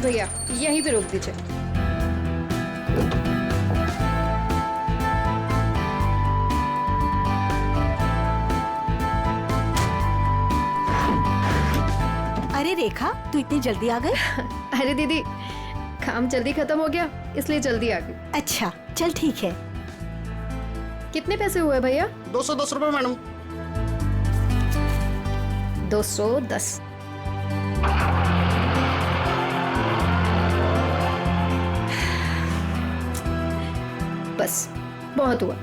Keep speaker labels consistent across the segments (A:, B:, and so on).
A: भैया यहीं पे रोक दीजिए।
B: अरे रेखा, तू इतनी जल्दी आ गई?
A: अरे दीदी, काम जल्दी खत्म हो गया इसलिए जल्दी आ गई।
B: अच्छा चल ठीक है।
A: कितने पैसे हुए भैया?
C: 210 रुपए मैडम।
A: 210। बस बहुत हुआ।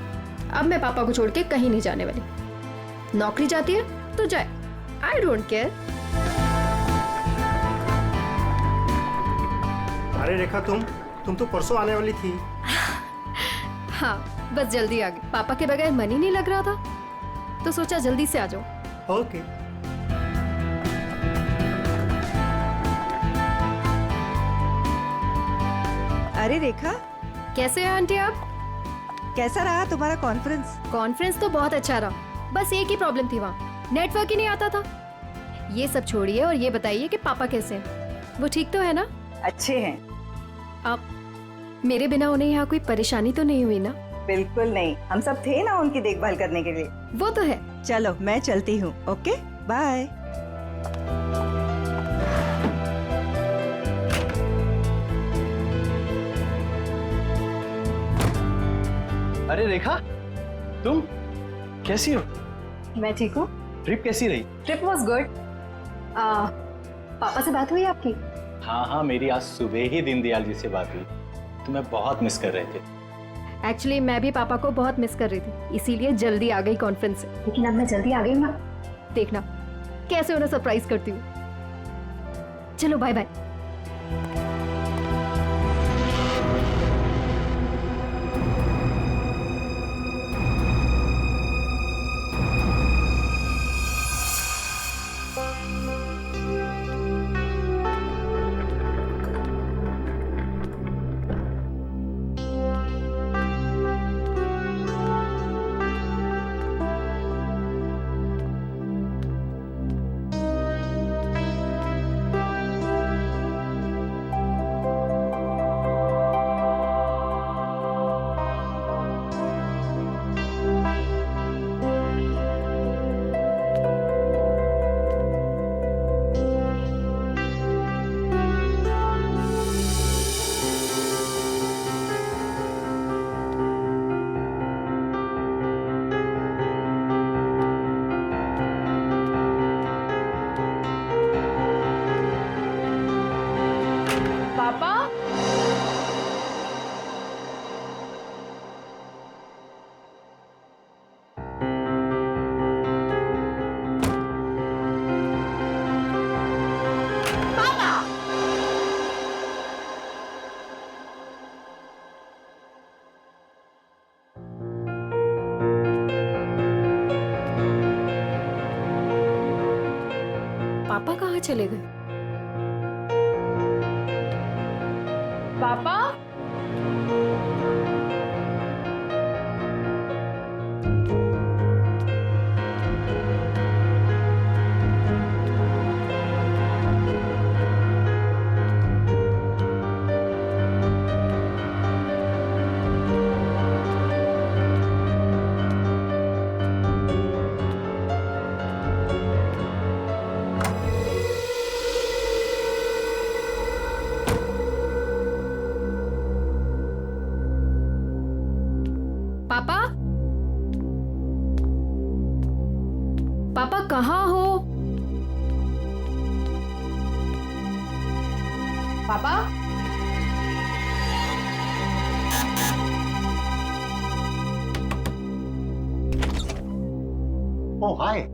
A: अब मैं पापा को छोड़ के कहीं नहीं जाने वाली। नौकरी जाती है तो जाए, आई डोंट केयर।
C: अरे रेखा, तुम तो परसों आने वाली थी।
A: हाँ बस जल्दी आ गई। पापा के बगैर मन ही नहीं लग रहा था तो सोचा जल्दी से आ जाओ।
C: ओके।
D: अरे रेखा,
A: कैसे हैं आंटी आप?
D: कैसा रहा तुम्हारा कॉन्फ्रेंस?
A: कॉन्फ्रेंस तो बहुत अच्छा रहा, बस एक ही प्रॉब्लम थी, वहाँ नेटवर्क ही नहीं आता था। ये सब छोड़िए और ये बताइए कि पापा कैसे हैं? वो ठीक तो है ना?
D: अच्छे हैं।
A: आप मेरे बिना उन्हें यहाँ कोई परेशानी तो नहीं हुई ना?
D: बिल्कुल नहीं, हम सब थे ना उनकी देखभाल करने के लिए।
A: वो तो है।
D: चलो मैं चलती हूँ। Okay bye.
E: अरे रेखा, तुम कैसी हो?
A: मैं ठीक हूँ।
E: ट्रिप कैसी रही?
A: Trip was good. पापा से बात हुई आपकी?
E: हाँ हाँ, मेरी आज सुबह ही दीनदयाल जी से बात हुई। तुम्हें बहुत मिस कर रहे थे।
A: एक्चुअली मैं भी पापा को बहुत मिस कर रही थी, इसीलिए जल्दी आ गई कॉन्फ्रेंस से। लेकिन अब मैं जल्दी आ गई हूँ ना, देखना कैसे उन्हें सरप्राइज करती हूँ। चलो बाय बाय। पापा, पापा कहाँ चले गए? पापा, पापा, पापा कहाँ हो? पापा,
C: ओह हाय,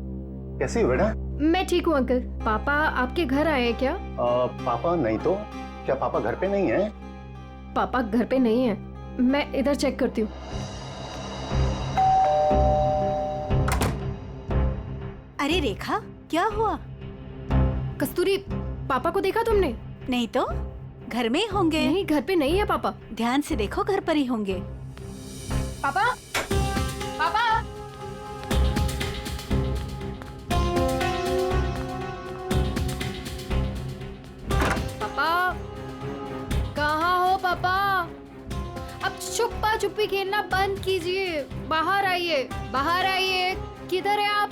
C: कैसी हो बेटा?
A: मैं ठीक हूँ अंकल। पापा आपके घर आए हैं क्या?
C: पापा नहीं तो। क्या पापा घर पे नहीं है?
A: पापा घर पे नहीं है, मैं इधर चेक करती हूँ।
B: अरे रेखा, क्या हुआ?
A: कस्तूरी, पापा को देखा तुमने?
B: नहीं तो, घर में ही होंगे।
A: नहीं, घर पे नहीं है पापा।
B: ध्यान से देखो, घर पर ही होंगे।
A: पापा, पापा, पापा, पापा, अब छुपा छुपी खेलना बंद कीजिए। बाहर आइए, बाहर आइए। किधर है आप?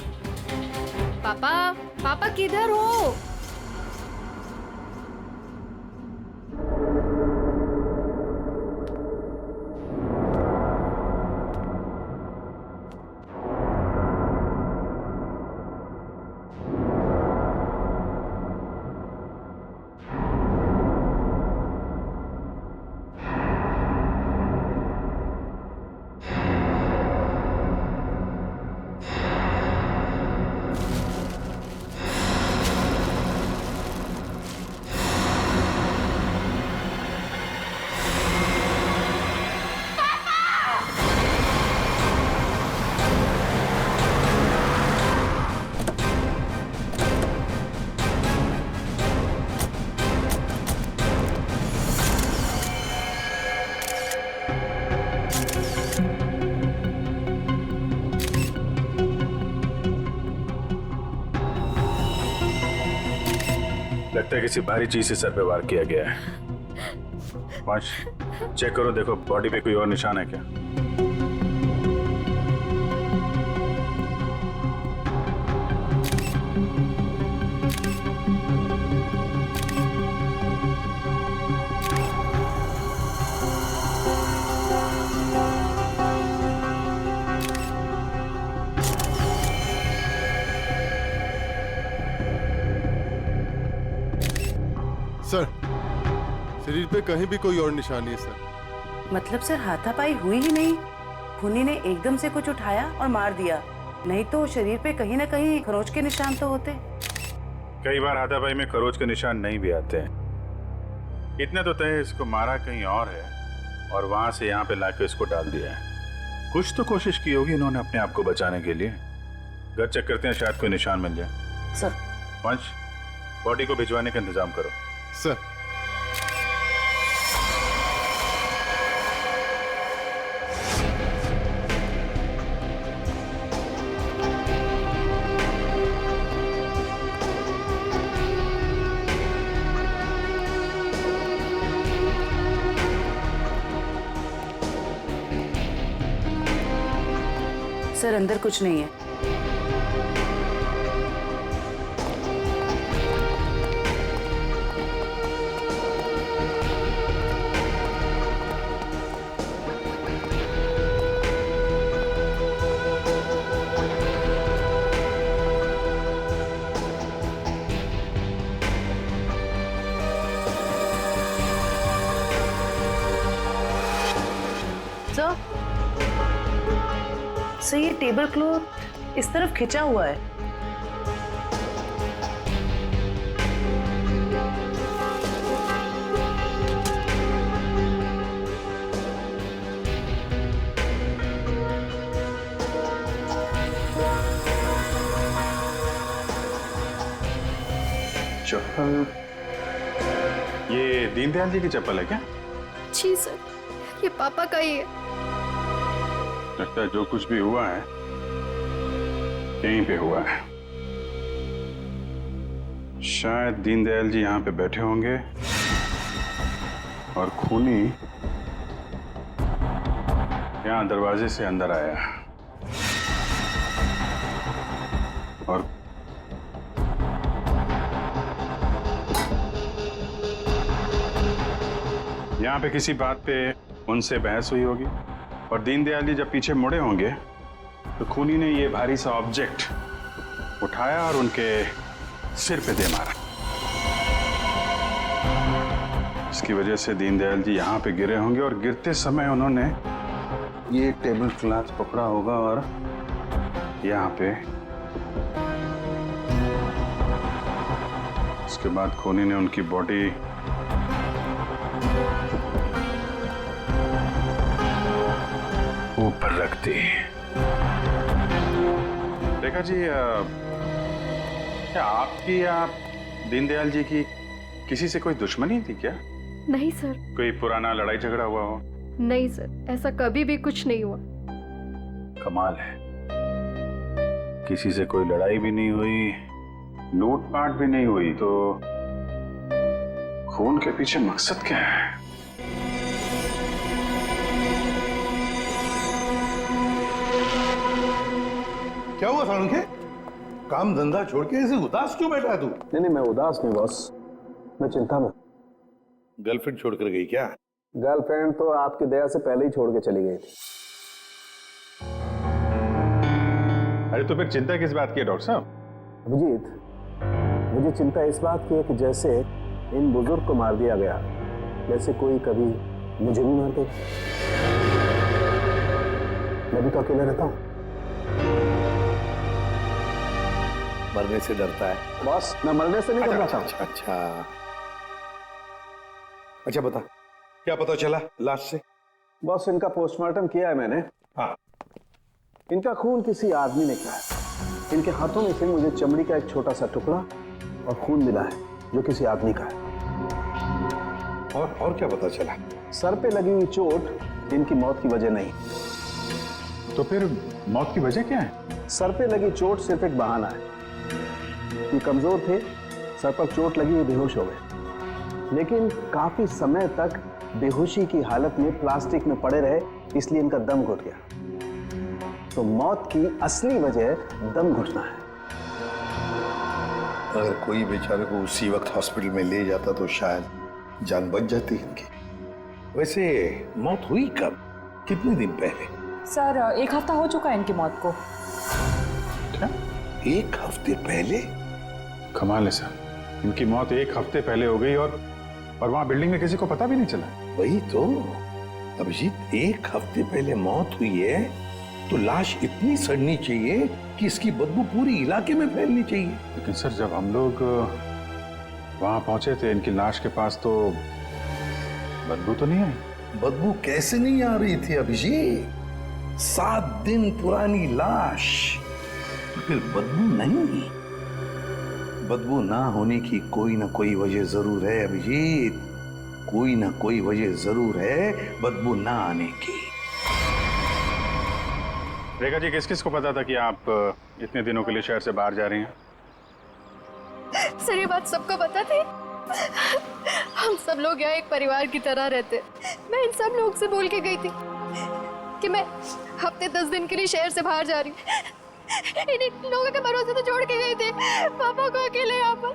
A: पापा, पापा किधर हो?
F: लगता है किसी भारी चीज से सर पे वार किया गया है। वंश, चेक करो, देखो बॉडी पे कोई और निशान है क्या?
G: सर, शरीर पे कहीं भी कोई और निशान नहीं है सर।
H: मतलब सर हाथापाई हुई ही नहीं, खूनी ने एकदम से कुछ उठाया और मार दिया, नहीं तो शरीर पे कहीं ना कहीं खरोंच के निशान तो होते।
F: कई बार हाथापाई में खरोच के निशान नहीं भी आते हैं। इतना तो तय है इसको मारा कहीं और है और वहां से यहाँ पे लाके इसको डाल दिया है। कुछ तो कोशिश की होगी इन्होंने अपने आप को बचाने के लिए। घर चेक करते हैं, शायद कोई निशान मिल जाए।
H: सर,
F: वंश, बॉडी को भिजवाने का इंतजाम करो।
G: सर,
H: सर अंदर कुछ नहीं है। सर ये टेबल क्लॉथ इस तरफ खिंचा हुआ है।
F: चप्पल, ये दीनदयाल जी की चप्पल है क्या?
A: जी सर, ये पापा का ही है।
F: लगता है जो कुछ भी हुआ है यहीं पे हुआ है। शायद दीनदयाल जी यहाँ पे बैठे होंगे और खूनी यहाँ दरवाजे से अंदर आया और यहाँ पे किसी बात पे उनसे बहस हुई होगी और दीनदयाल जी जब पीछे मुड़े होंगे तो खूनी ने ये भारी सा ऑब्जेक्ट उठाया और उनके सिर पे दे मारा। इसकी वजह से दीनदयाल जी यहाँ पे गिरे होंगे और गिरते समय उन्होंने ये टेबल क्लॉथ पकड़ा होगा और यहाँ पे उसके बाद खूनी ने उनकी बॉडी ऊपर रख दी। रेखा जी, क्या आपकी या दीनदयाल जी की किसी से कोई दुश्मनी थी क्या?
A: नहीं सर।
F: कोई पुराना लड़ाई झगड़ा हुआ हो?
A: नहीं सर, ऐसा कभी भी कुछ नहीं हुआ।
F: कमाल है, किसी से कोई लड़ाई भी नहीं हुई, लूटपाट भी नहीं हुई, तो खून के पीछे मकसद क्या है?
C: क्या हुआ सारुण के? काम धंधा छोड़ के ऐसे उदास क्यों बैठा है तू?
I: नहीं, मैं उदास नहीं बॉस, मैं चिंता में।
C: गर्लफ्रेंड छोड़कर गई क्या?
I: गर्लफ्रेंड तो आपकी दया से पहले ही छोड़ के चली गई थी।
F: अरे तो फिर चिंता किस बात की है डॉक्टर साहब?
I: अभिजीत, मुझे चिंता इस बात की है कि जैसे इन बुजुर्ग को मार दिया गया, वैसे कोई कभी मुझे भी मार दे। मैं भी तो अकेला रहता हूँ।
C: मरने से डरता है
I: बॉस, मैं मरने से नहीं डरता।
C: अच्छा बता, क्या पता चला लाश से?
I: बॉस, इनका पोस्टमार्टम किया है मैंने।
C: हाँ।
I: इनका खून किसी आदमी ने किया है। इनके हाथों में से मुझे चमड़ी का एक छोटा सा टुकड़ा और खून मिला है जो किसी आदमी का है।
C: और क्या पता चला?
I: सर पे लगी हुई चोट इनकी मौत की वजह नहीं।
F: तो फिर मौत की वजह क्या है?
I: सर पे लगी चोट सिर्फ एक बहाना है। ये कमजोर थे, सर पर चोट लगी, बेहोश हो गए, लेकिन काफी समय तक बेहोशी की हालत में प्लास्टिक में पड़े रहे, इसलिए इनका दम घुट गया। तो मौत की असली वजह दम घुटना है।
C: अगर कोई बेचारे को उसी वक्त हॉस्पिटल में ले जाता तो शायद जान बच जाती इनकी। वैसे मौत हुई कब, कितने दिन पहले?
J: सर 1 हफ्ता हो चुका है इनकी मौत को।
F: क्या?
C: 1 हफ्ते पहले?
F: कमाल है सर, इनकी मौत 1 हफ्ते पहले हो गई और वहां बिल्डिंग में किसी को पता भी नहीं चला।
C: वही तो अभिजीत, 1 हफ्ते पहले मौत हुई है तो लाश इतनी सड़नी चाहिए कि इसकी बदबू पूरी इलाके में फैलनी चाहिए।
F: लेकिन सर जब हम लोग वहां पहुंचे थे इनकी लाश के पास तो बदबू तो नहीं आई।
C: बदबू कैसे नहीं आ रही थी अभिजीत? 7 दिन पुरानी लाश, फिर बदबू नहीं? बदबू ना होने की कोई ना कोई वजह जरूर है अभिजीत, कोई ना कोई वजह जरूर है बदबू ना आने की।
F: रेखा जी, किस किस को पता था कि आप इतने दिनों के लिए शहर से बाहर जा रही हैं?
A: सर ये बात सबको पता थी। हम सब लोग यहाँ एक परिवार की तरह रहते। मैं इन सब लोग से बोल के गई थी कि मैं हफ्ते 10 दिन के लिए शहर से बाहर जा रही हूँ। इन लोगों के भरोसे तो छोड़ के गए थे पापा को अकेले यहाँ पर।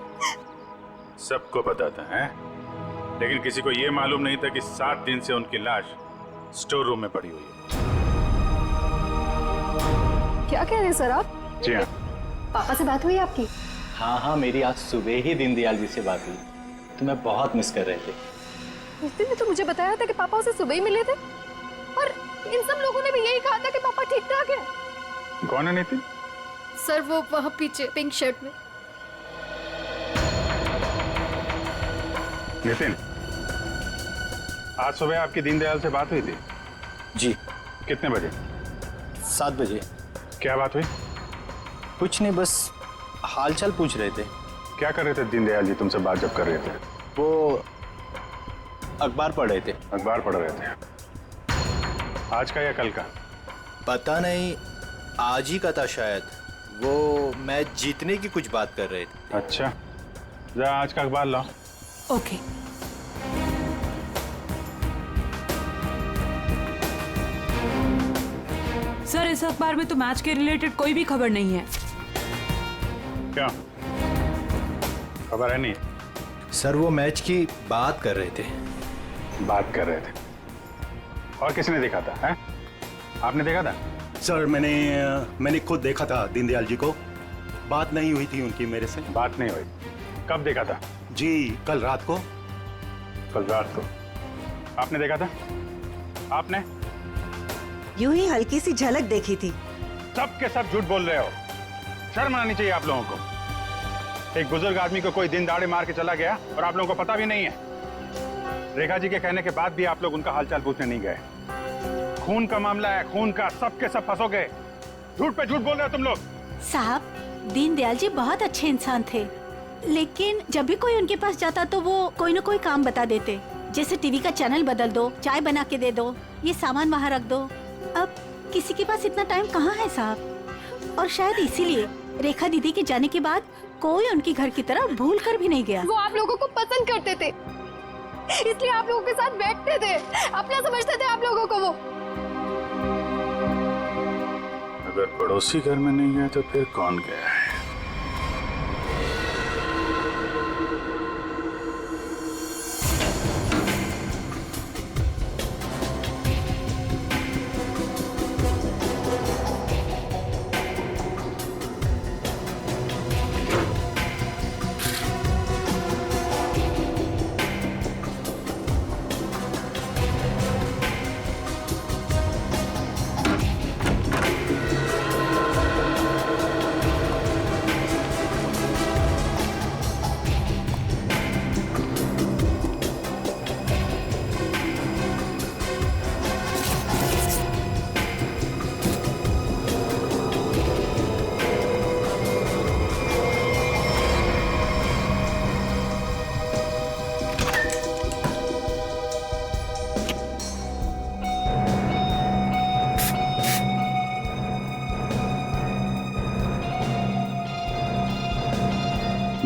F: सबको पता था हैं? लेकिन किसी को यह मालूम नहीं था कि 7 दिन से उनकी लाश स्टोर रूम में पड़ी हुई है।
A: क्या कह रहे हैं सर आप?
F: जी हाँ।
A: पापा से बात हुई आपकी?
E: हाँ, मेरी आज सुबह ही दीनदयाल जी से बात हुई। तुम्हें बहुत मिस कर रहे थे।
A: नितिन ने तो मुझे बताया था कि पापा उसे सुबह ही मिले थे और इन सब लोगों ने भी यही कहा था कि पापा ठीक ठाक है।
F: कौन है नितिन?
A: सर वो वहाँ पीछे पिंक शर्ट में।
F: नितिन, आज सुबह आपकी दीनदयाल से बात हुई थी?
E: जी।
F: कितने बजे?
E: 7 बजे।
F: क्या बात हुई?
E: कुछ नहीं, बस हालचाल पूछ रहे थे।
F: क्या कर रहे थे दीनदयाल जी तुमसे बात जब कर रहे थे?
E: वो अखबार पढ़ रहे थे।
F: अखबार पढ़ रहे थे। आज का या कल का?
K: पता नहीं, आज ही का था शायद। वो मैच जीतने की कुछ बात कर रहे थे।
F: अच्छा, जरा आज का अखबार लाओ।
B: ओके।
J: सर इस अखबार में तो मैच के रिलेटेड कोई भी खबर नहीं है।
F: क्या खबर है? नहीं
K: सर, वो मैच की बात कर रहे थे।
F: बात कर रहे थे? और किसने देखा था? है? आपने देखा था?
L: सर मैंने खुद देखा था दीनदयाल जी को। बात नहीं हुई थी उनकी मेरे से।
F: बात नहीं हुई? कब देखा था?
L: जी कल रात को।
F: कल रात को आपने देखा था? आपने?
D: यूं ही हल्की सी झलक देखी थी।
F: सब के सब झूठ बोल रहे हो। शर्म आनी चाहिए आप लोगों को। एक बुजुर्ग आदमी को कोई दिन दाड़े मार के चला गया और आप लोगों को पता भी नहीं है। रेखा जी के कहने के बाद भी आप लोग उनका हालचाल पूछने नहीं गए। खून का मामला है, खून का, सब के सब फंसोगे। झूठ पे झूठ बोल रहे हो तुम लोग।
B: साहब, दीनदयाल जी बहुत अच्छे इंसान थे, लेकिन जब भी कोई उनके पास जाता तो वो कोई ना कोई काम बता देते, जैसे टीवी का चैनल बदल दो, चाय बना के दे दो, ये सामान वहाँ रख दो। अब किसी के पास इतना टाइम कहाँ है साहब? और शायद इसीलिए रेखा दीदी के जाने के बाद कोई उनकी घर की तरफ भूल कर भी नहीं गया।
A: वो आप लोगों को पसंद करते थे, इसलिए आप लोगों के साथ बैठते थे, अपना समझते थे आप लोगों को वो।
F: अगर पड़ोसी घर में नहीं गया तो फिर कौन गया है?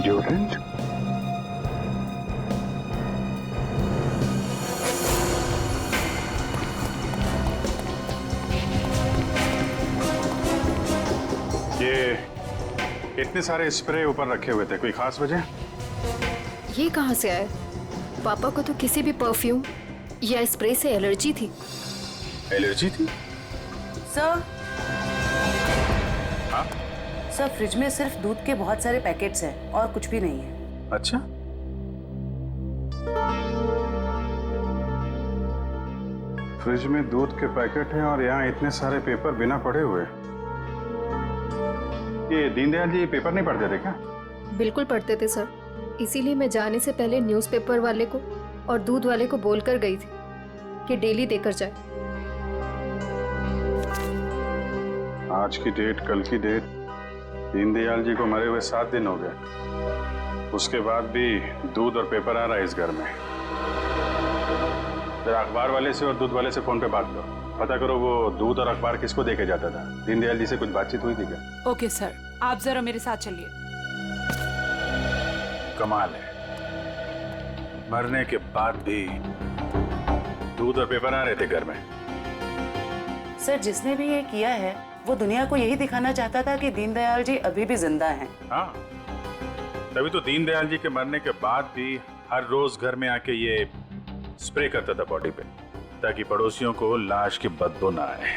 F: Deodorant? ये इतने सारे स्प्रे ऊपर रखे हुए थे, कोई खास वजह?
A: ये कहाँ से आया? पापा को तो किसी भी परफ्यूम या स्प्रे से एलर्जी थी।
F: एलर्जी थी?
H: सर,
F: हाँ?
H: सर फ्रिज में सिर्फ दूध के बहुत सारे पैकेट्स हैं और कुछ भी नहीं है।
F: अच्छा, फ्रिज में दूध के पैकेट हैं और यहाँ इतने सारे पेपर बिना पढ़े हुए। ये दीनदयाल जी पेपर नहीं पढ़ते थे क्या?
A: बिल्कुल पढ़ते थे सर, इसीलिए मैं जाने से पहले न्यूज़पेपर वाले को और दूध वाले को बोलकर गई थी कि डेली देकर जाए।
F: आज की डेट, कल की डेट, दीनदयाल जी को मरे हुए 7 दिन हो गए। उसके बाद भी दूध और पेपर आ रहा है इस घर में। जरा अखबार वाले से और दूध वाले से फोन पे बात करो, पता करो वो दूध और अखबार किसको देके जाता था। दीनदयाल जी से कुछ बातचीत हुई थी क्या?
J: ओके सर, आप जरा मेरे साथ चलिए।
F: कमाल है, मरने के बाद भी दूध और पेपर आ रहे थे घर में।
H: सर, जिसने भी ये किया है वो दुनिया को यही दिखाना चाहता था कि दीनदयाल जी अभी भी जिंदा हैं।
F: हाँ, तभी तो दीनदयाल जी के मरने के बाद भी हर रोज घर में आके ये स्प्रे करता था बॉडी पे, ताकि पड़ोसियों को लाश की बदबू ना आए।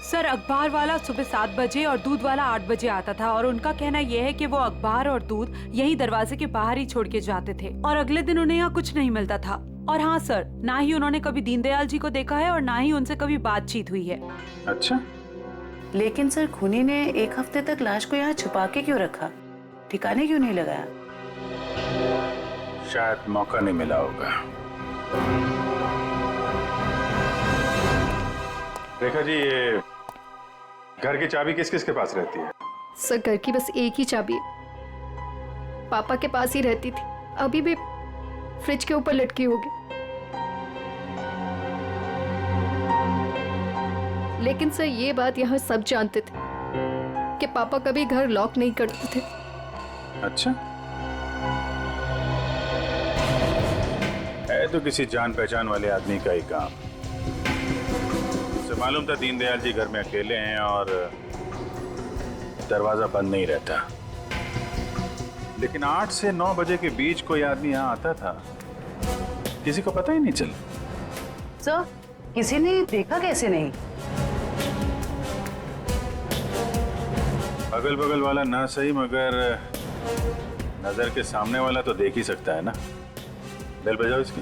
J: सर अखबार वाला सुबह 7 बजे और दूध वाला 8 बजे आता था और उनका कहना यह है कि वो अखबार और दूध यही दरवाजे के बाहर ही छोड़ के जाते थे और अगले दिन उन्हें यहाँ कुछ नहीं मिलता था। और हाँ सर, ना ही उन्होंने कभी दीनदयाल जी को देखा है और ना ही उनसे कभी बातचीत हुई है।
F: अच्छा,
H: लेकिन सर खूनी ने 1 हफ्ते तक लाश को यहाँ छुपा के क्यों रखा? ठिकाने क्यों नहीं लगाया?
F: शायद मौका नहीं मिला होगा। रेखा जी, ये घर की चाबी किस किस के पास रहती है?
A: सर, घर की बस एक ही चाबी है, पापा के पास ही रहती थी, अभी भी फ्रिज के ऊपर लटकी होगी। लेकिन सर ये बात यहाँ सब जानते थे कि पापा कभी घर लॉक नहीं करते थे।
F: अच्छा, है तो किसी जान पहचान वाले आदमी का ही काम। उसे मालूम था दीनदयाल जी घर में अकेले हैं और दरवाजा बंद नहीं रहता, लेकिन 8 से 9 बजे के बीच कोई आदमी यहाँ आता था, किसी को पता ही नहीं चला।
H: सर, किसी ने देखा कैसे नहीं?
F: अगल बगल वाला ना सही, मगर नजर के सामने वाला तो देख ही सकता है ना। बेल बजाओ इसकी।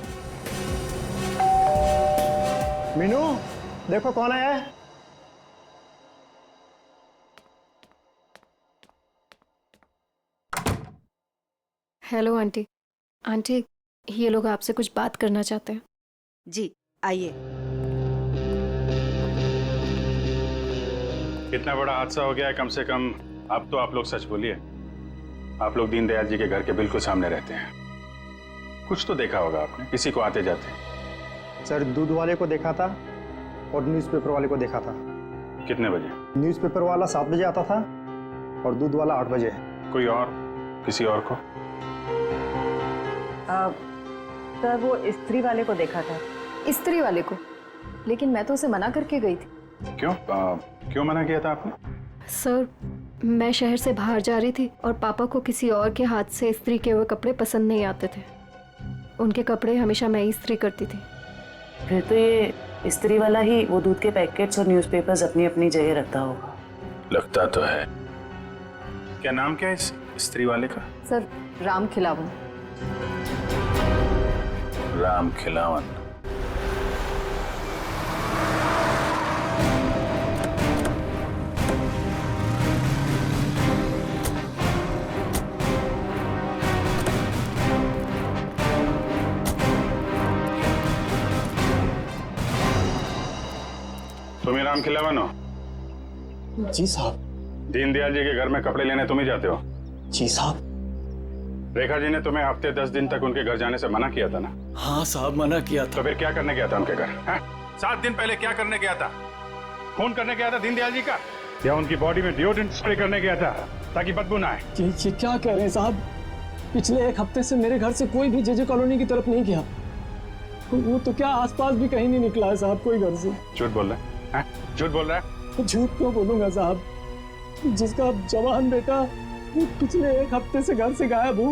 I: मीनू, देखो कौन आया है।
A: Hello aunty. आंटी, ये लोग आपसे कुछ बात करना चाहते हैं।
D: जी आइए।
F: कितना बड़ा हादसा हो गया है, कम से कम अब तो आप लोग सच बोलिए। आप लोग दीनदयाल जी के घर के बिल्कुल सामने रहते हैं, कुछ तो देखा होगा आपने, किसी को आते जाते।
I: सर, दूध वाले को देखा था और न्यूज़पेपर वाले को देखा था।
F: कितने बजे?
I: न्यूज़पेपर वाला 7 बजे आता था और दूध वाला 8 बजे।
F: कोई और, किसी और को?
D: सर, वो स्त्री वाले को देखा था।
A: स्त्री वाले को? लेकिन मैं तो उसे मना करके गई थी।
F: क्यों मना किया था आपने?
A: सर, मैं शहर से बाहर जा रही थी और पापा को किसी और के हाथ से इस्त्री किए हुए कपड़े पसंद नहीं आते थे। उनके कपड़े हमेशा मैं ही इस्त्री करती थी।
H: फिर तो ये इस्त्री वाला ही वो दूध के पैकेट्स और न्यूज़पेपर्स अपनी अपनी जगह रखता होगा।
F: लगता तो है। क्या नाम क्या है इस इस्त्री वाले का?
A: सर, राम खिलावन।
F: राम खिलावन। तुम ही राम खिलावन हो?
I: जी साहब।
F: दीनदयाल जी के घर में कपड़े लेने तुम ही जाते हो?
I: जी साहब।
F: रेखा जी ने तुम्हें हफ्ते 10 दिन तक उनके घर जाने से मना किया था ना?
I: हाँ साहब, मना किया था।
F: तो फिर क्या करने गया था उनके घर? 7 दिन पहले क्या करने गया था? खून करने गया था दीनदयाल जी का, या उनकी बॉडी में डिओड्रेंट स्प्रे करने गया था ताकि बदबू ना आए?
I: ये क्या कह रहे हैं साहब? पिछले 1 हफ्ते से मेरे घर से कोई भी जेजे कॉलोनी की तरफ नहीं गया। वो तो क्या आसपास भी कहीं नहीं निकला है साहब, कोई घर से।
F: झूठ बोल रहा है? झूठ बोल रहा है?
I: झूठ क्यों बोलूंगा साहब? जिसका जवान बेटा वो पिछले 1 हफ्ते से घर से गायब हो,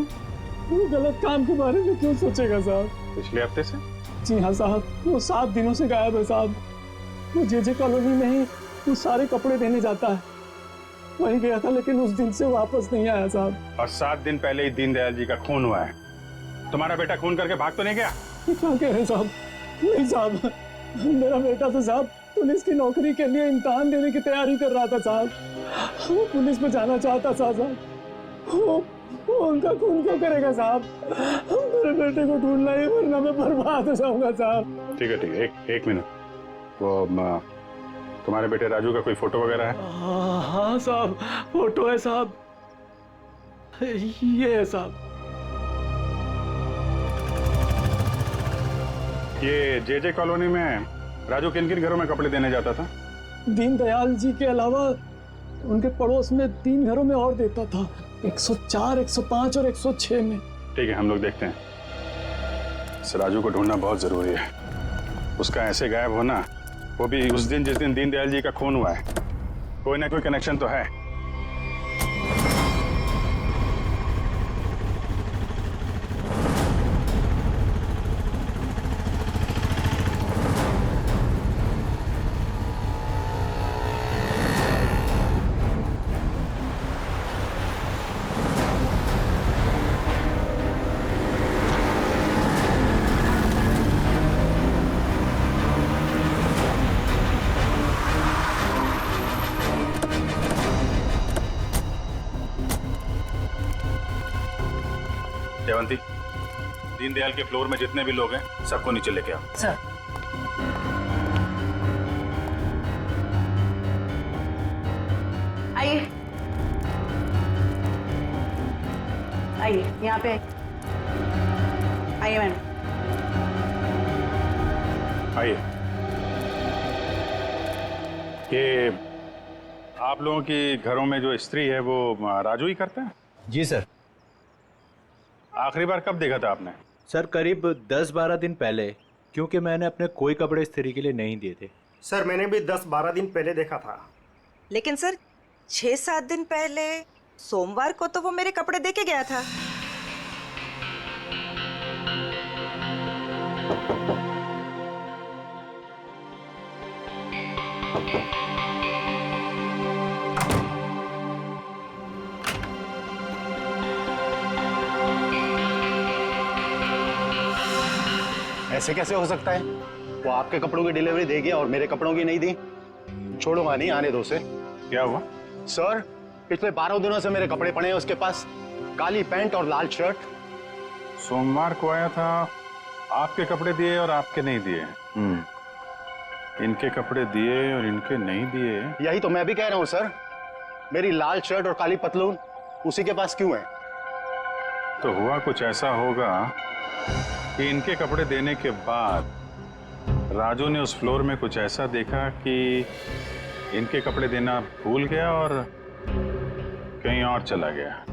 I: वो गलत काम के बारे में क्यों सोचेगा साहब?
F: पिछले हफ्ते से?
I: जी हाँ साहब, वो 7 दिनों से गायब है साहब। वो जेजे कॉलोनी में ही वो सारे कपड़े देने जाता है, वहीं गया था, लेकिन उस दिन से वापस नहीं आया साहब।
F: और 7 दिन पहले ही दीनदयाल जी का खून हुआ है। तुम्हारा बेटा खून करके भाग तो नहीं गया?
I: क्या कह रहे हैं साहब? नहीं साहब, मेरा बेटा तो साहब पुलिस की नौकरी के लिए इम्तिहान देने की तैयारी कर रहा था साहब। वो पुलिस में जाना चाहता था साहब। वो उनका खून क्यों करेगा साहब? मेरे बेटे को ढूंढना है, वरना मैं बर्बाद हो जाऊंगा साहब।
F: ठीक है, एक मिनट। वो तुम्हारे बेटे राजू का कोई फोटो वगैरह है?
I: हाँ साहब, फोटो है साहब, ये है साहब।
F: ये जेजे कॉलोनी में राजू किन किन घरों में कपड़े देने जाता था?
I: दीनदयाल जी के अलावा उनके पड़ोस में 3 घरों में और देता था, 104, 105 और 106 में।
F: ठीक है, हम लोग देखते हैं। इस राजू को ढूंढना बहुत जरूरी है। उसका ऐसे गायब होना, वो भी उस दिन जिस दिन दीनदयाल जी का खून हुआ है, कोई ना कोई कनेक्शन तो है। जयवंती, दीनदयाल के फ्लोर में जितने भी लोग हैं सबको नीचे लेके आओ।
H: सर। आइए आइए, यहाँ पे आइए मैडम।
F: आइए। ये आप लोगों की घरों में जो स्त्री है वो राजू ही करता है?
K: जी सर।
F: आखिरी बार कब देखा था आपने?
K: सर करीब 10-12 दिन पहले, क्योंकि मैंने अपने कोई कपड़े इस्त्री के लिए नहीं दिए थे।
M: सर मैंने भी 10-12 दिन पहले देखा था।
D: लेकिन सर 6-7 दिन पहले सोमवार को तो वो मेरे कपड़े दे के गया था।
L: ऐसे कैसे हो सकता है? वो आपके कपड़ों की डिलीवरी दे गया और मेरे कपड़ों की नहीं दी। छोड़ूंगा नहीं, आने दो उसे।
F: क्या हुआ?
L: सर पिछले 12 दिनों से मेरे कपड़े पड़े हैं उसके पास, काली पैंट और लाल शर्ट।
F: सोमवार को आया था, आपके कपड़े दिए और आपके नहीं दिए। इनके कपड़े दिए और इनके नहीं दिए।
L: यही तो मैं भी कह रहा हूँ सर, मेरी लाल शर्ट और काली पतलून उसी के पास क्यों है?
F: तो हुआ कुछ ऐसा होगा कि इनके कपड़े देने के बाद राजू ने उस फ्लोर में कुछ ऐसा देखा कि इनके कपड़े देना भूल गया और कहीं और चला गया।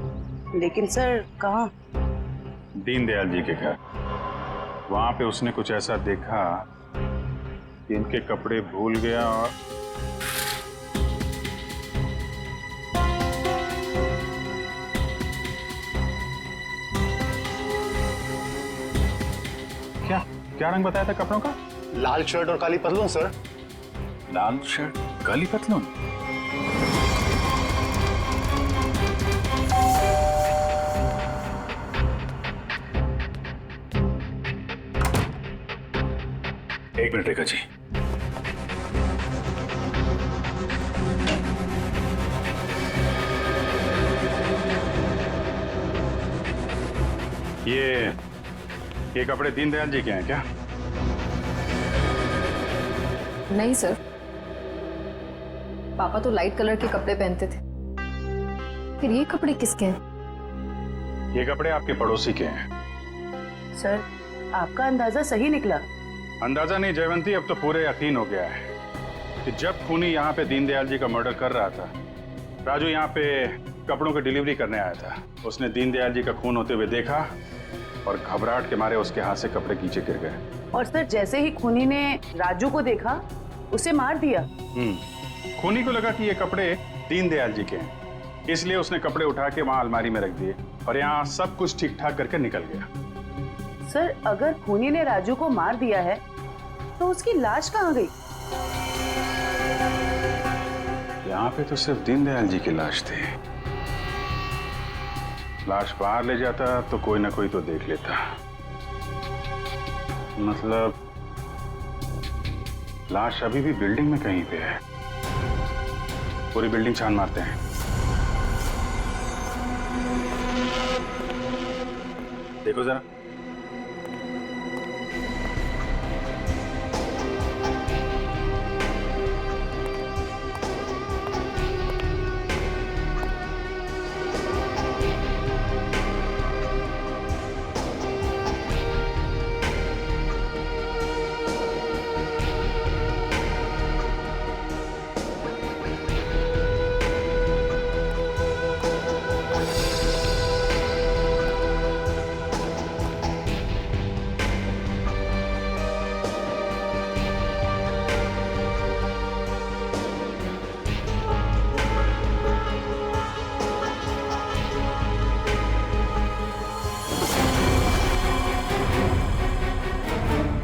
H: लेकिन सर कहाँ?
F: दीनदयाल जी के घर। वहां पे उसने कुछ ऐसा देखा कि इनके कपड़े भूल गया और क्या क्या रंग बताया था कपड़ों का?
L: लाल शर्ट और काली पतलून सर।
F: लाल शर्ट काली पतलून। एक मिनट रेखा जी। ये कपड़े दीनदयाल जी के हैं क्या?
A: नहीं सर, पापा तो लाइट कलर के कपड़े पहनते थे। फिर ये कपड़े किसके हैं?
F: ये कपड़े आपके पड़ोसी के हैं।
H: सर, आपका अंदाजा सही निकला।
F: अंदाजा नहीं जयवंती, अब तो पूरे यकीन हो गया है कि जब खूनी यहाँ पे दीनदयाल जी का मर्डर कर रहा था, राजू यहाँ पे कपड़ों की डिलीवरी करने आया था। उसने दीनदयाल जी का खून होते हुए देखा और घबराहट के मारे उसके हाथ से कपड़े नीचे गिर गए।
H: और सर, जैसे ही खूनी ने राजू को देखा, उसे मार दिया।
F: खूनी को लगा कि ये कपड़े दीनदयाल जी के हैं, इसलिए उसने कपड़े उठा के वहां अलमारी में रख दिए और यहाँ सब कुछ ठीक ठाक करके निकल गया।
H: सर, अगर खूनी ने राजू को मार दिया है तो उसकी लाश कहाँ गई?
F: यहाँ पे तो सिर्फ दीनदयाल जी की लाश थी। लाश बाहर ले जाता तो कोई ना कोई तो देख लेता। मतलब लाश अभी भी बिल्डिंग में कहीं पे है। पूरी बिल्डिंग छान मारते हैं। देखो जरा।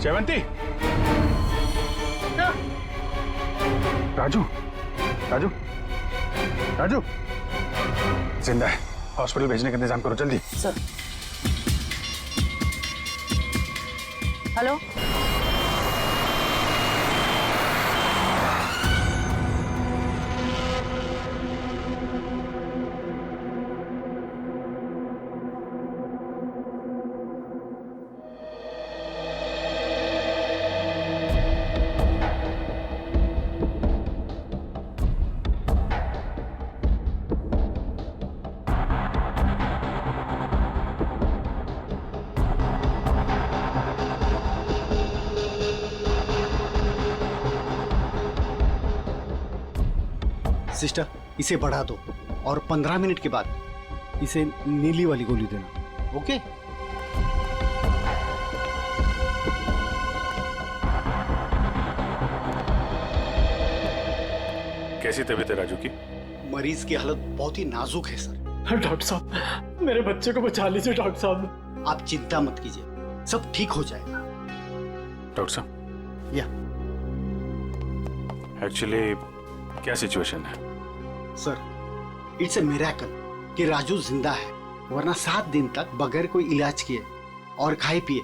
F: जयवंती, राजू, राजू, राजू, जिंदा है। हॉस्पिटल भेजने का इंतजाम करो जल्दी।
H: सर। हेलो।
L: सिस्टर, इसे बढ़ा दो और 15 मिनट के बाद इसे नीली वाली गोली देना। ओके?
F: कैसी तबीयत है राजू की?
L: मरीज की हालत बहुत ही नाजुक है सर।
M: डॉक्टर साहब, मेरे बच्चे को बचा लीजिए डॉक्टर साहब।
L: आप चिंता मत कीजिए, सब ठीक हो जाएगा।
F: डॉक्टर साहब,
L: या
F: एक्चुअली क्या सिचुएशन है?
L: सर, इट्स ए मिरेकल कि राजू जिंदा है, वरना 7 दिन तक बगैर कोई इलाज किए और खाए पिए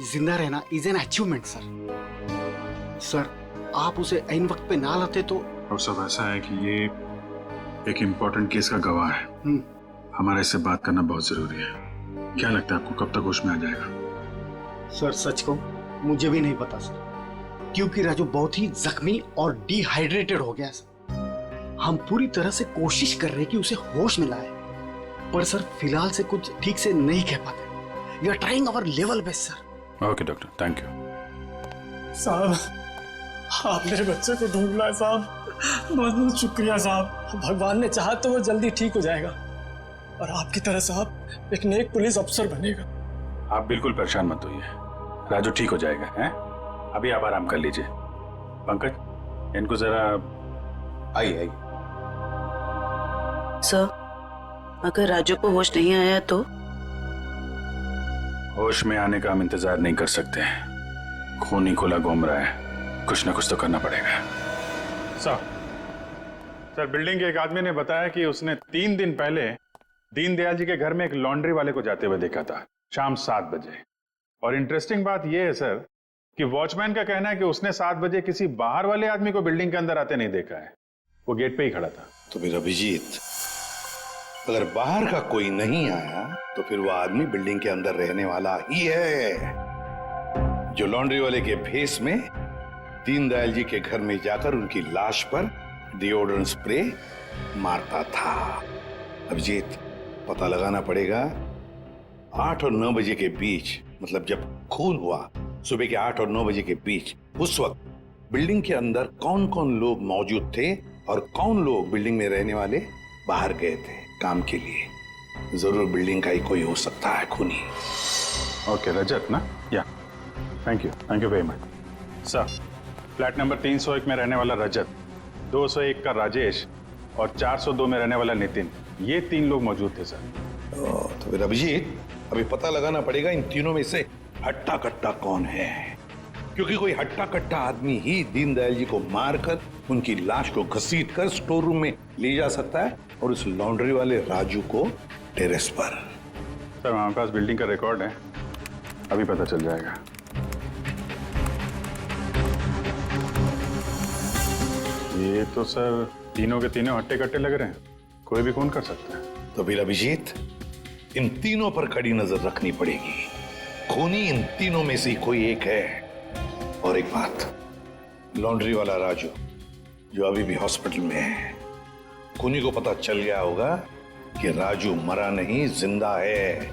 L: जिंदा रहना is an achievement sir. Sir, आप उसे ऐन वक्त पे ना लाते तो।
F: और सब ऐसा है कि ये एक इम्पोर्टेंट केस का गवाह है। हमारा इससे बात करना बहुत जरूरी है। क्या लगता है आपको कब तक होश में आ जाएगा?
L: सर, सच को मुझे भी नहीं पता सर, क्योंकि राजू बहुत ही जख्मी और डिहाइड्रेटेड हो गया सर। हम पूरी तरह से कोशिश कर रहे हैं कि उसे होश में लाए, पर सर फिलहाल से कुछ ठीक से नहीं कह पाते। We are trying our level best sir.
F: Okay doctor, thank you.
M: साहब, आप मेरे बच्चे को ढूंढ लाए साहब। बहुत बहुत शुक्रिया साहब। भगवान ने चाहा तो वो जल्दी ठीक हो जाएगा और आपकी तरह साहब एक नेक पुलिस अफसर बनेगा।
F: आप बिल्कुल परेशान मत होइए, राजू ठीक हो जाएगा। हैं? अभी आप आराम कर लीजिए। पंकज, इनको जरा
C: आई।
H: सर, अगर राजू को होश नहीं आया तो?
F: होश में आने का हम इंतजार नहीं कर सकते। खून ही खुला घूम रहा है, कुछ ना कुछ तो करना पड़ेगा। सर, बिल्डिंग के एक आदमी ने बताया कि उसने 3 दिन पहले दीनदयाल जी के घर में एक लॉन्ड्री वाले को जाते हुए देखा था, शाम 7 बजे। और इंटरेस्टिंग बात यह है सर कि वॉचमैन का कहना है कि उसने 7 बजे किसी बाहर वाले आदमी को बिल्डिंग के अंदर आते नहीं देखा है, वो गेट पे ही खड़ा था।
C: तो फिर अभिजीत, अगर बाहर का कोई नहीं आया तो फिर वो आदमी बिल्डिंग के अंदर रहने वाला ही है, जो लॉन्ड्री वाले के भेस में दीनदयाल जी के घर में जाकर उनकी लाश पर डिओड्रेंट स्प्रे मारता था। अभिजीत, पता लगाना पड़ेगा 8 और 9 बजे के बीच, मतलब जब खून हुआ सुबह के 8 और 9 बजे के बीच, उस वक्त बिल्डिंग के अंदर कौन कौन लोग मौजूद थे और कौन लोग बिल्डिंग में रहने वाले बाहर गए थे काम के लिए। जरूर बिल्डिंग का ही कोई हो सकता है खूनी।
F: ओके, रजत ना? या, thank you very much sir. Flat number 301 में रहने वाला रजत, 201 का राजेश और 402 में रहने वाला नितिन, ये 3 लोग मौजूद थे सर।
C: तो फिर अभिजीत, अभी पता लगाना पड़ेगा इन तीनों में से हट्टा कट्टा कौन है, क्योंकि कोई हट्टा कट्टा आदमी ही दीनदयाल जी को मारकर उनकी लाश को घसीटकर स्टोर रूम में ले जा सकता है और उस लॉन्ड्री वाले राजू को टेरेस पर।
F: सर, हमारे पास बिल्डिंग का रिकॉर्ड है, अभी पता चल जाएगा। ये तो सर तीनों के तीनों हट्टे कट्टे लग रहे हैं, कोई भी खून कर सकता है।
C: तो फिर अभिजीत, इन तीनों पर कड़ी नजर रखनी पड़ेगी। खूनी इन तीनों में से कोई एक है। और एक बात, लॉन्ड्री वाला राजू जो अभी भी हॉस्पिटल में है, खूनी को पता चल गया होगा कि राजू मरा नहीं, जिंदा है।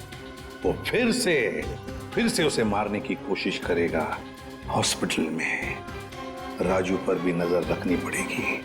C: वो फिर से उसे मारने की कोशिश करेगा। हॉस्पिटल में राजू पर भी नजर रखनी पड़ेगी।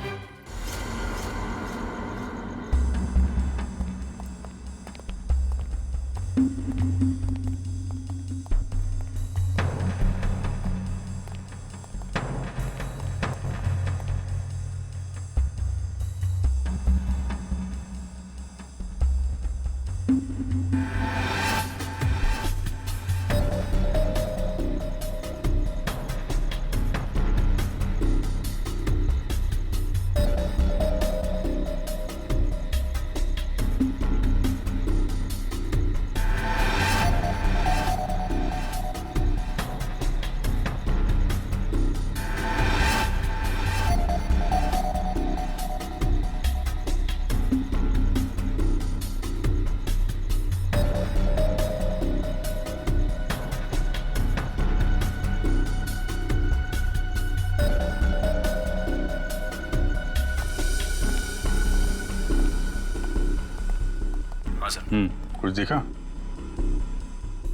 F: कुछ दिखा?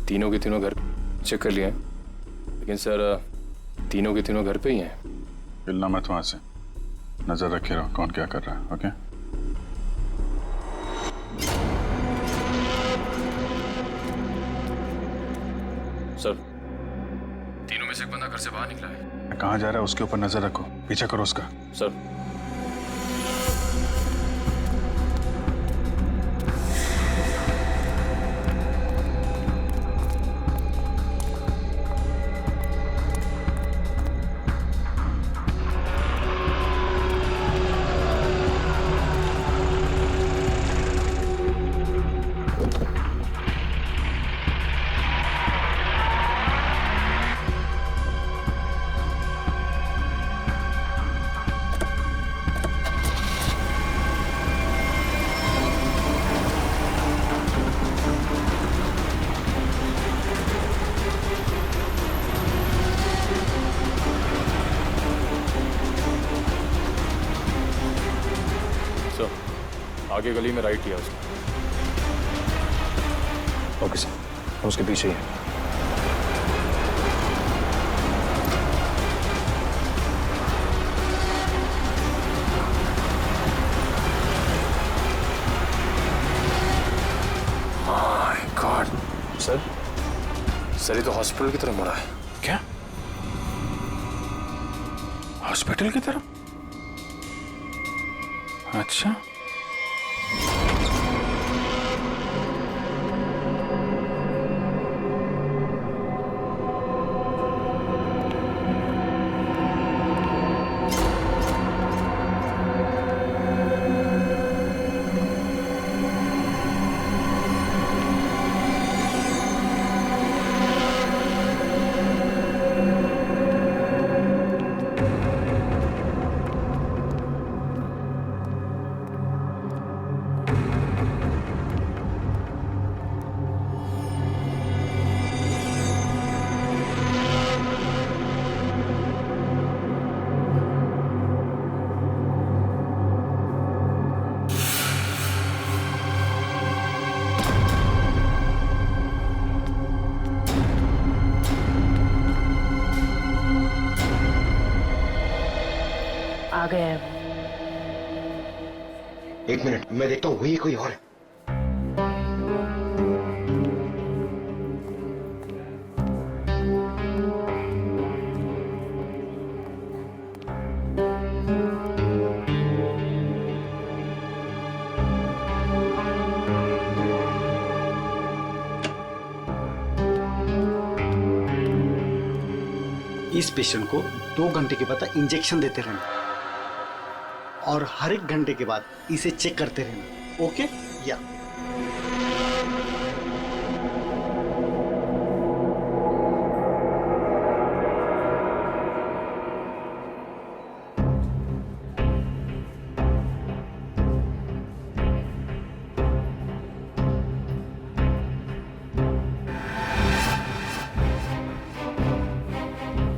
N: तीनों के तीनों घर चेक कर लिए हैं, लेकिन सर तीनों के तीनों घर पे ही हैं।
F: हिलना मत वहां से, नजर रखे रहो कौन क्या कर रहा है। ओके?
N: सर, तीनों में से एक बंदा घर से बाहर निकला है।
F: कहाँ जा रहा है उसके ऊपर नजर रखो, पीछा करो उसका।
N: सर, आगे गली में राइट लिया उसने।
K: ओके सर, हम उसके पीछे ही हैं।
N: माय गॉड
K: सर,
N: सर ये तो हॉस्पिटल की तरफ मुड़ा है।
F: क्या? हॉस्पिटल की तरफ? अच्छा,
H: आ गया है।
L: एक मिनट, मैं देखता हूँ वही कोई और है। इस पेशेंट को 2 घंटे के बाद इंजेक्शन देते रहना और हर 1 घंटे के बाद इसे चेक करते रहना। ओके? या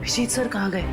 H: विशीत सर कहाँ गए?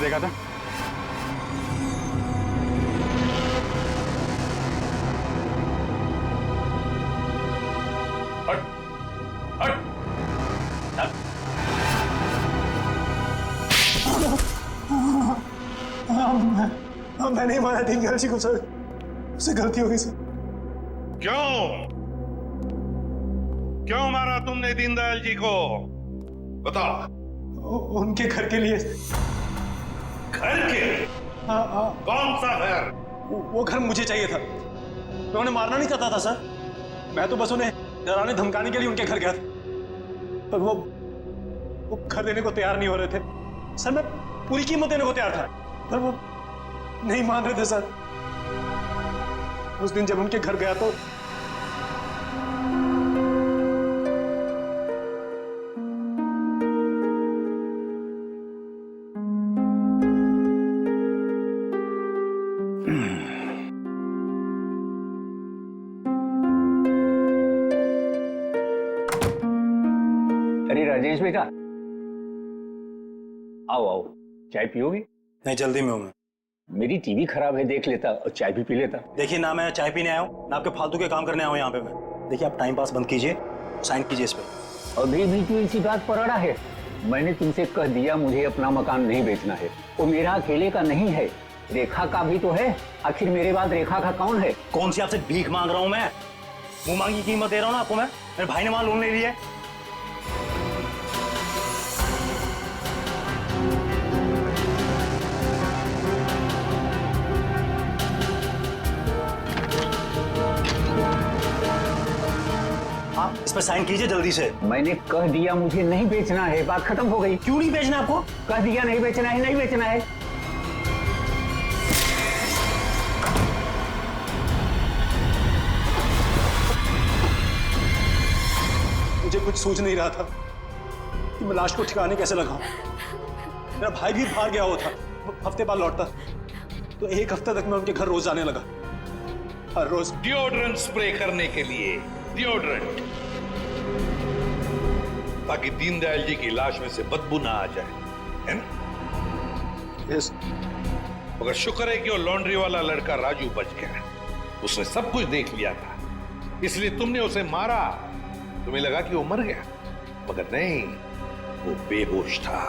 F: देखा था? हट, हट,
M: मैं नहीं मारा दीनदयाल जी को सर, उससे गलती हो गई सर।
C: क्यों मारा तुमने दीनदयाल जी को? बताओ।
M: उनके घर के लिए।
C: घर के?
M: हाँ।
C: कौन सा घर?
M: वो घर मुझे चाहिए था। मैं उन्हें मारना नहीं चाहता था सर, मैं तो बस उन्हें डराने धमकाने के लिए उनके घर गया था, पर वो घर देने को तैयार नहीं हो रहे थे सर। मैं पूरी कीमत देने को तैयार था, पर वो नहीं मान रहे थे सर। उस दिन जब उनके घर गया तो
O: अरे राजेश बेटा, आओ आओ, चाय पियोगे?
M: नहीं, जल्दी में हूं मैं।
O: मेरी टीवी खराब है, देख लेता और चाय भी पी लेता।
M: देखिए, ना मैं चाय पीने आया हूँ ना आपके फालतू के काम करने आया हूँ यहाँ पे मैं। देखिए, आप टाइम पास बंद कीजिए, साइन कीजिए इस पे।
O: अभी भी तू इसी बात पर अड़ा है? मैंने तुमसे कह दिया मुझे अपना मकान नहीं बेचना है। वो मेरा अकेले का नहीं है, रेखा का भी तो है। आखिर मेरे बाद रेखा का कौन है?
M: कौन सी आपसे भीख मांग रहा हूँ मैं? मुंह मांगी कीमत दे रहा हूँ ना आपको मैं। मेरे भाई ने वहां लोन ले लिया है। इस पर साइन कीजिए जल्दी से।
O: मैंने कह दिया मुझे नहीं बेचना है, बात खत्म हो गई।
M: क्यों नहीं बेचना आपको?
O: कह दिया नहीं बेचना है, नहीं बेचना है।
M: मुझे कुछ सूझ नहीं रहा था कि मैं लाश को ठिकाने कैसे लगाऊं। मेरा भाई भी बाहर गया हुआ था, हफ्ते बाद लौटता, तो एक हफ्ते तक मैं उनके घर रोज जाने लगा, हर रोज।
C: डिओड्रेंट स्प्रे करने के लिए डिओड्रेंट, ताकि दीनदयाल जी की लाश में से बदबू ना आ जाए, है ना?
M: यस।
C: मगर शुक्र है कि वो लॉन्ड्री वाला लड़का राजू बच गया। उसने सब कुछ देख लिया था, इसलिए तुमने उसे मारा। तुम्हें लगा कि वो मर गया, मगर नहीं, वो बेहोश था।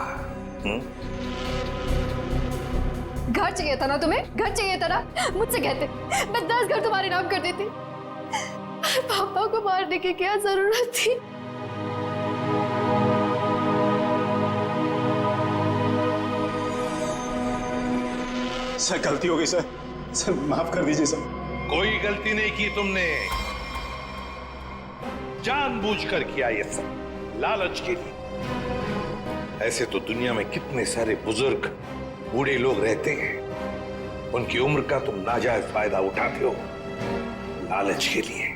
A: घर चाहिए था ना तुम्हें? घर चाहिए था ना? मुझसे कहते, मैं 10 घर तुम्हारे नाम कर देती। पापा को मारने की क्या जरूरत थी?
M: सर गलती हो गई सर, सर माफ कर दीजिए सर।
C: कोई गलती नहीं की तुमने, जानबूझकर किया ये सब, लालच के लिए। ऐसे तो दुनिया में कितने सारे बुजुर्ग बूढ़े लोग रहते हैं, उनकी उम्र का तुम नाजायज फायदा उठाते हो लालच के लिए।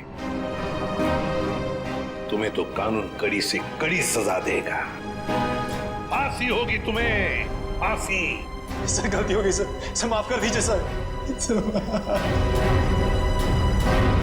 C: तुम्हें तो कानून कड़ी से कड़ी सजा देगा, फांसी होगी तुम्हें, फांसी।
M: सर गलती हो गई सर, माफ कर दीजिए सर।